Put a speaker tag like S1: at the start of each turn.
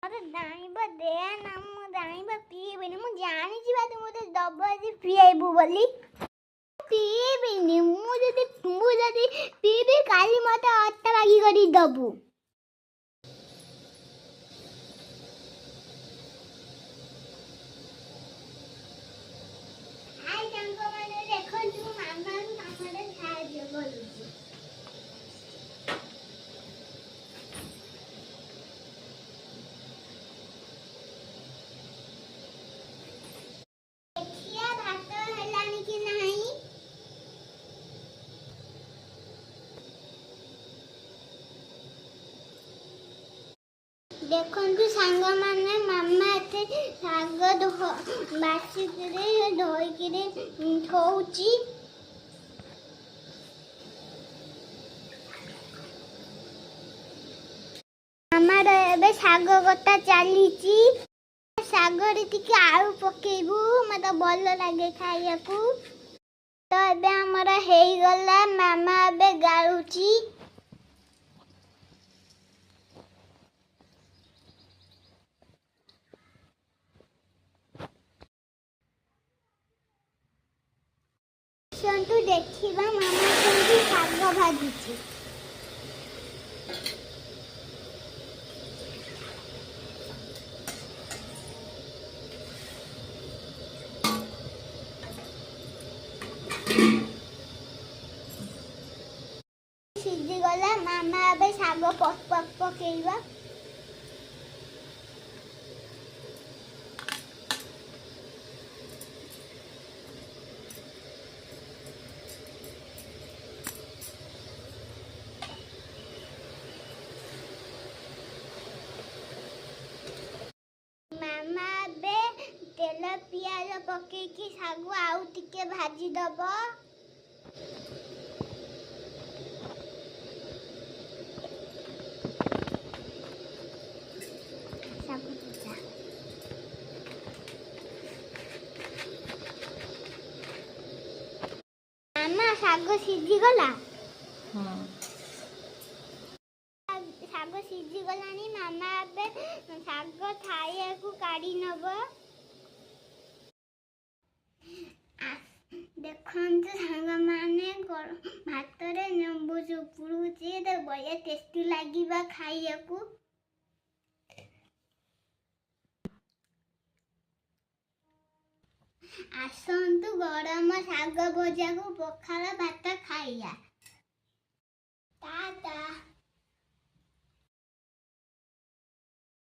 S1: अरे दाइबा दे ना मु दाइबा पीबिनी मु जानी जीवा तू मते दबा जी पिएबु बोली पीबिनी मु जदी पीबी काली मते अत्ता लागी करी दबु आई जंको माने देखो तू मामा कामरे खाए दियो बोलू देखु सांग माने मामा एते साग बासी धोई थोची मामार एबे साग कटा चलीची सागरे टिके आलू पकेबू मते भल लागे खाइयाकू तो एबे हमर हेई गला मामा एबे गाळुची संतु देखिबा मामा केमती साग भाजीची सिद्धि गला मामा अबे साग पकेइबा मामा बे तेल पियाज पकेकी सागु आउ टिके भाजी दबो सागु पिजा मामा साग सिद्धि गला हां साग सिद्धि गलानी मामा बे साग खाइया को काढी नब देखंतु सांग माने भात रे नेंबू चुपुरुची तो बढ़िया टेस्टी लागिबा खाइया को आसंतु गरम साग भजा को पखाला भात खाइया टाटा।